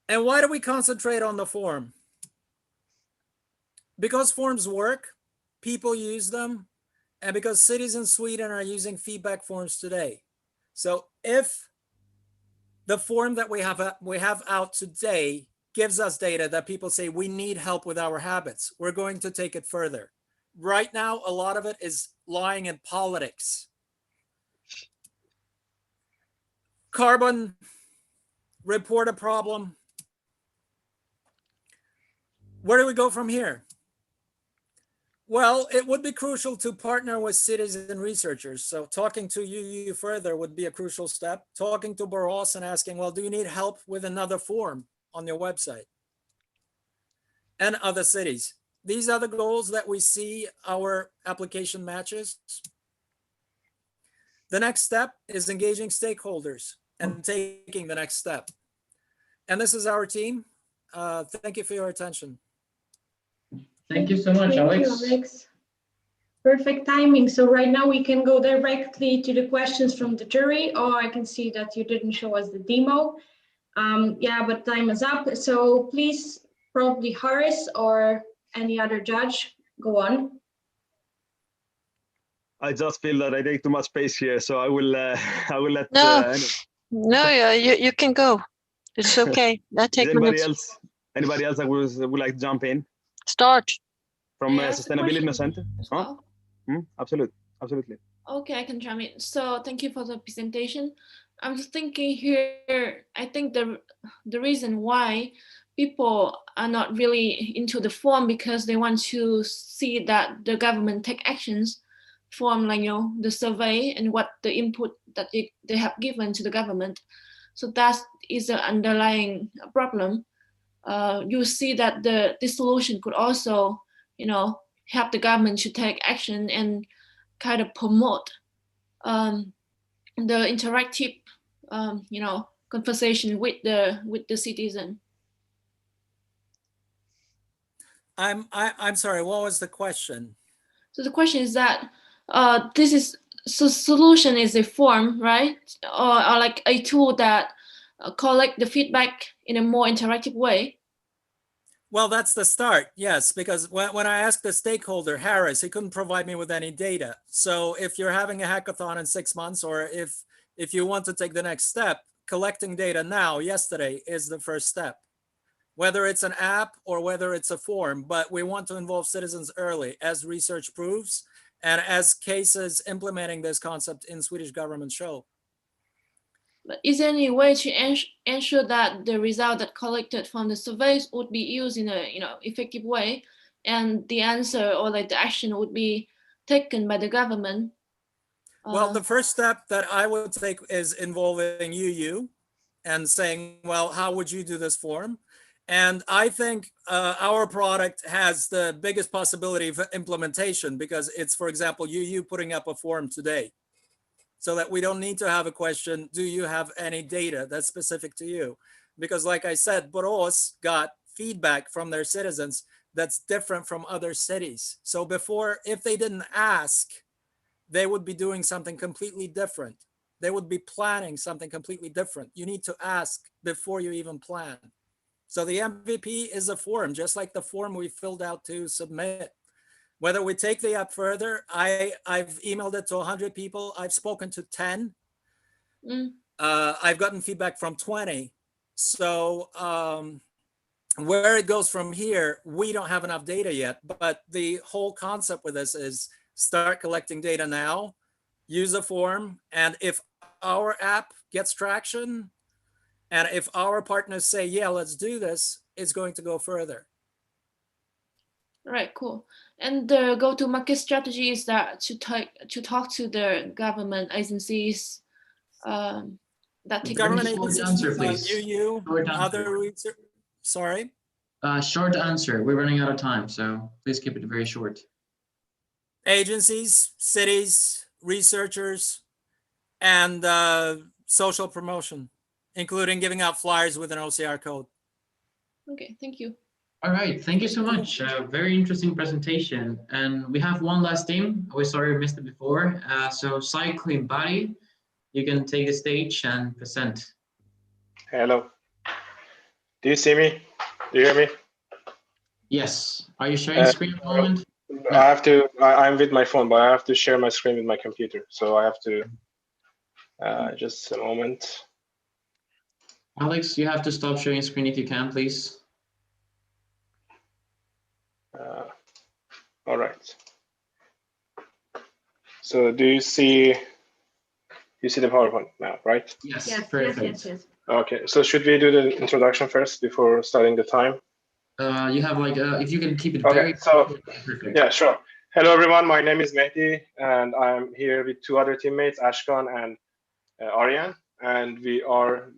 S16: And why do we concentrate on the form? Because forms work, people use them, and because cities in Sweden are using feedback forms today. So if the form that we have out today gives us data that people say we need help with our habits, we're going to take it further. Right now, a lot of it is lying in politics. Carbon report a problem. Where do we go from here? Well, it would be crucial to partner with cities and researchers. So talking to UU further would be a crucial step. Talking to Borås and asking, well, do you need help with another form on your website? And other cities. These are the goals that we see our application matches. The next step is engaging stakeholders and taking the next step. And this is our team. Thank you for your attention.
S2: Thank you so much, Alex.
S1: Thank you, Alex. Perfect timing. So right now we can go directly to the questions from the jury. Oh, I can see that you didn't show us the demo. Yeah, but time is up. So please, probably Haris or any other judge, go on.
S6: I just feel that I take too much space here, so I will I will let.
S5: No, no, yeah, you can go. It's okay. That takes minutes.
S6: Anybody else that would like to jump in?
S5: Start.
S6: From
S17: May I ask a
S6: Sustainability
S17: question
S6: Center?
S17: as
S6: Huh?
S17: well?
S6: Absolutely.
S17: Okay, I can jump in. So thank you for the presentation. I'm just thinking here, I think the reason why people are not really into the form because they want to see that the government take actions from, like, the survey and what the input that they have given to the government. So that is the underlying problem. You see that this solution could also, help the government to take action and kind of promote the interactive, conversation with the citizen.
S16: I'm sorry. What was the question?
S17: So the question is that solution is a form, right? Or like a tool that collect the feedback in a more interactive way.
S16: Well, that's the start, yes, because when I asked the stakeholder, Haris, he couldn't provide me with any data. So if you're having a hackathon in 6 months, or if you want to take the next step, collecting data now, yesterday, is the first step. Whether it's an app or whether it's a form, but we want to involve citizens early, as research proves, and as cases implementing this concept in Swedish government show.
S17: But is there any way to ensure that the result that collected from the surveys would be used in a effective way, and the answer or like the action would be taken by the government?
S16: Well, the first step that I would take is involving you and saying, well, how would you do this form? And I think our product has the biggest possibility of implementation because it's, for example, you putting up a form today, so that we don't need to have a question, do you have any data that's specific to you? Because like I said, Borås got feedback from their citizens that's different from other cities. So before, if they didn't ask, they would be doing something completely different. They would be planning something completely different. You need to ask before you even plan. So the MVP is a form, just like the form we filled out to submit. Whether we take the app further, I've emailed it to 100 people. I've spoken to 10. I've gotten feedback from 20. So where it goes from here, we don't have enough data yet. But the whole concept with this is start collecting data now, use a form. And if our app gets traction, and if our partners say, yeah, let's do this, it's going to go further.
S17: Right, cool. And the go-to-market strategy is that to talk to the government agencies. That take
S2: government agencies. Short answer, please.
S16: Other research. Sorry.
S2: Short answer. We're running out of time, so please keep it very short.
S16: Agencies, cities, researchers, and social promotion, including giving out flyers with an OCR code.
S17: Okay, thank you.
S2: All right, thank you so much. Very interesting presentation. And we have one last team. We're sorry we missed it before. So Cycling Buddy, you can take the stage and present.
S18: Hello. Do you see me? Do you hear me?
S2: Yes. Are you sharing screen at the moment?
S18: I have to, I'm with my phone, but I have to share my screen with my computer. So I have to, just a moment.
S2: Alex, you have to stop sharing screen if you can, please.
S18: All right. So do you see the PowerPoint now, right?
S2: Yes.
S1: Yes.
S18: Okay, so should we do the introduction first before starting the time?
S2: You have like, if you can keep it
S18: okay, so
S2: perfect.
S18: Yeah, sure. Hello, everyone. My name is Mehdi, and I'm here with two other teammates, Ashkan and Aryan, and we are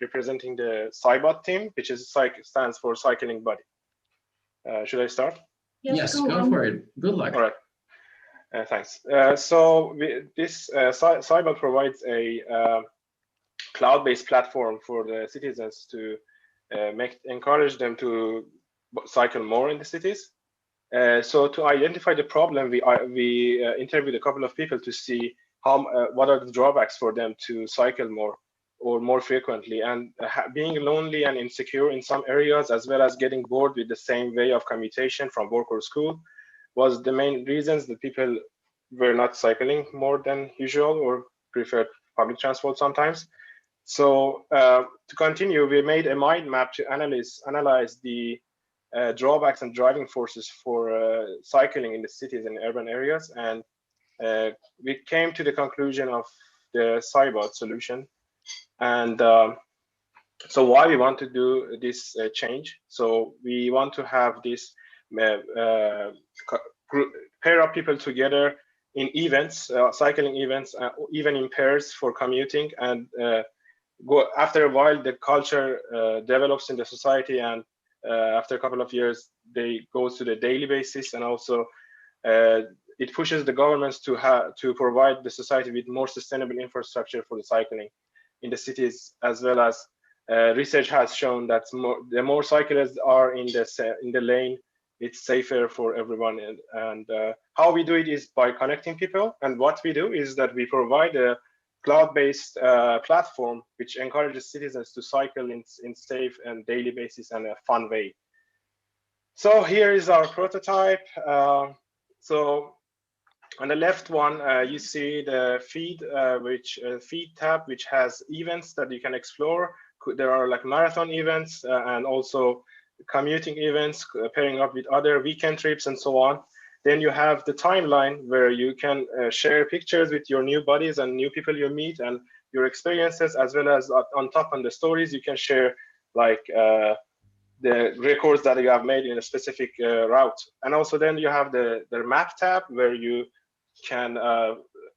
S18: representing the Cybot team, which is stands for Cycling Buddy. Should I start?
S2: Yes, go for it. Good luck.
S18: All right. Thanks. So this Cybot provides a cloud-based platform for the citizens to encourage them to cycle more in the cities. So to identify the problem, we interviewed a couple of people to see what are the drawbacks for them to cycle more or more frequently, and being lonely and insecure in some areas, as well as getting bored with the same way of commutation from work or school, was the main reasons that people were not cycling more than usual or preferred public transport sometimes. So to continue, we made a mind map to analyze the drawbacks and driving forces for cycling in the cities and urban areas, and we came to the conclusion of the Cybot solution. And so why we want to do this change? So we want to have this pair of people together in events, cycling events, even in pairs for commuting, and go after a while the culture develops in the society, and after a couple of years they go to the daily basis, and also it pushes the governments to provide the society with more sustainable infrastructure for the cycling in the cities, as well as research has shown that the more cyclists are in the lane, it's safer for everyone. And how we do it is by connecting people. And what we do is that we provide a cloud-based platform which encourages citizens to cycle in safe and daily basis and a fun way. So here is our prototype. So on the left one, you see the feed, feed tab, which has events that you can explore. There are like marathon events and also commuting events, pairing up with other weekend trips and so on. Then you have the timeline where you can share pictures with your new buddies and new people you meet and your experiences, as well as on top on the stories, you can share like the records that you have made in a specific route. And also then you have the map tab where you can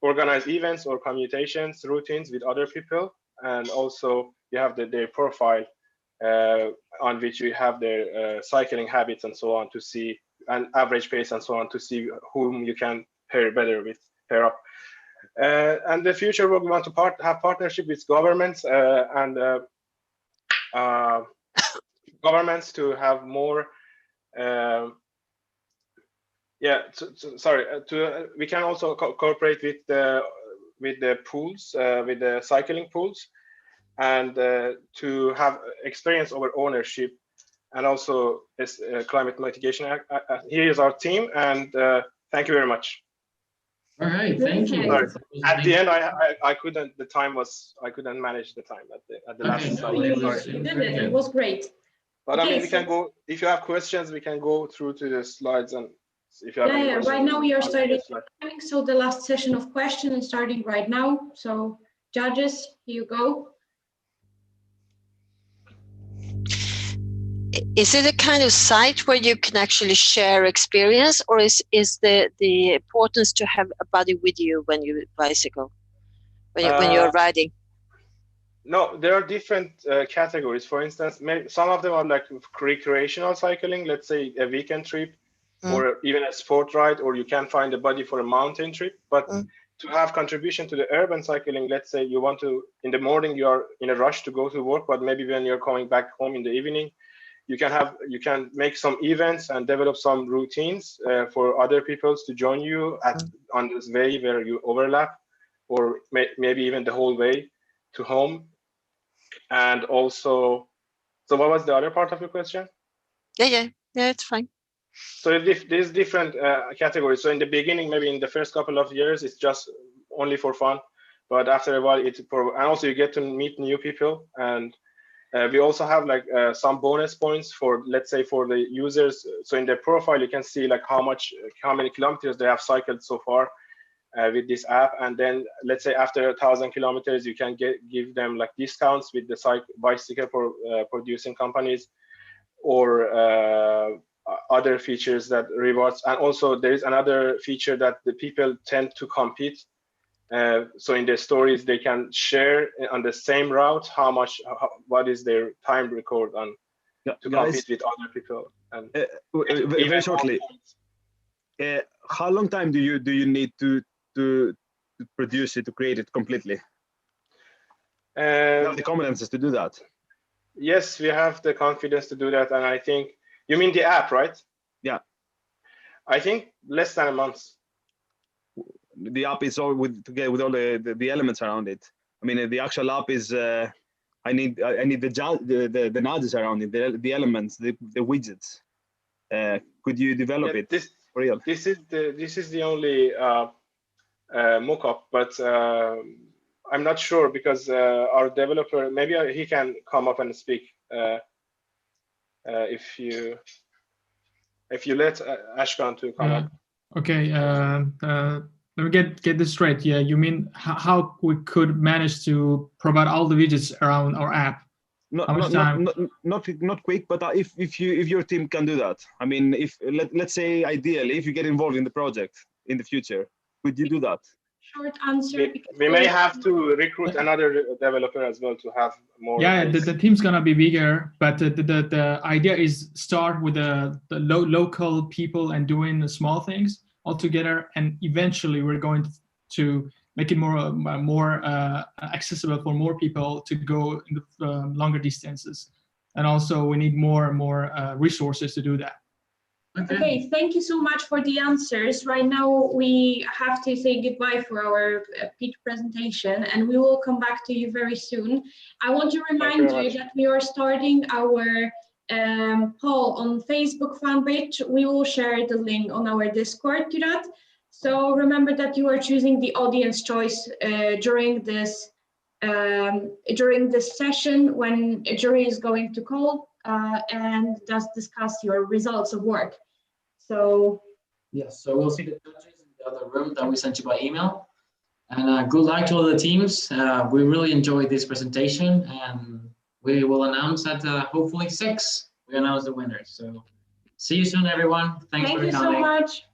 S18: organize events or commutations, routines with other people. And also you have their profile on which you have their cycling habits and so on to see, an average pace and so on to see whom you can pair better with, pair up. And the future we want to have partnership with governments and governments to have more we can also cooperate with the pools, with the cycling pools, and to have experience over ownership, and also climate mitigation. Here is our team, and thank you very much.
S2: All right, thank you.
S18: Sorry. At the end, I couldn't. The time was I couldn't manage the time at the last slide.
S1: You did it. It was great.
S18: But
S1: Okay,
S18: I mean, we can go. If you have questions, we can go through to the slides, and if you have any questions,
S1: right now we are starting. So the last session of questions is starting right now. So judges, here you go.
S5: Is it a kind of site where you can actually share experience, or is the importance to have a buddy with you when you bicycle, when you're riding?
S18: No, there are different categories. For instance, some of them are like recreational cycling, let's say a weekend trip, or even a sport ride, or you can find a buddy for a mountain trip. But to have contribution to the urban cycling, let's say you want to, in the morning you are in a rush to go to work, but maybe when you're coming back home in the evening, you can make some events and develop some routines for other people to join you on this way where you overlap, or maybe even the whole way to home. And also, so what was the other part of your question?
S5: Yeah, it's fine.
S18: So there's different categories. So in the beginning, maybe in the first couple of years, it's just only for fun. But after a while, and also you get to meet new people. And we also have like some bonus points for, let's say, for the users. So in their profile, you can see like how many kilometers they have cycled so far with this app. And then let's say after 1,000 kilometers, you can give them like discounts with the bicycle producing companies, or other features that rewards. And also there is another feature that the people tend to compete. So in their stories, they can share on the same route what is their time record on to compete with other people. And
S6: very shortly, how long time do you need to produce it, to create it completely? You have the competences to do that.
S18: Yes, we have the confidence to do that, and I think you mean the app, right?
S6: Yeah.
S18: I think less than a month.
S6: The app is all together with all the elements around it. I mean, the actual app is. I need the nudges around it, the elements, the widgets. Could you develop it for real?
S18: This is the only mockup, but I'm not sure because our developer, maybe he can come up and speak if you let Ashkan to come up.
S19: Okay. Let me get this straight. Yeah, you mean how we could manage to provide all the widgets around our app?
S6: Not quick, but if your team can do that. I mean, if let's say ideally, if you get involved in the project in the future, could you do that?
S1: Short answer.
S18: We may have to recruit another developer as well to have more.
S19: Yeah, the team's gonna be bigger, but the idea is start with the local people and doing the small things all together, and eventually we're going to make it more accessible for more people to go in the longer distances, and also we need more resources to do that.
S1: Okay, thank you so much for the answers. Right now we have to say goodbye for our pitch presentation, and we will come back to you very soon. I want to remind you that we are starting our poll on Facebook fan page. We will share the link on our Discord to that. So remember that you are choosing the audience choice during this session when a jury is going to call and does discuss your results of work. So
S2: yes, so we'll see the judges in the other room that we sent you by email. And good luck to all the teams. We really enjoyed this presentation, and we will announce at hopefully 6. We announce the winners. So see you soon, everyone. Thanks for coming.
S1: Thank you so much.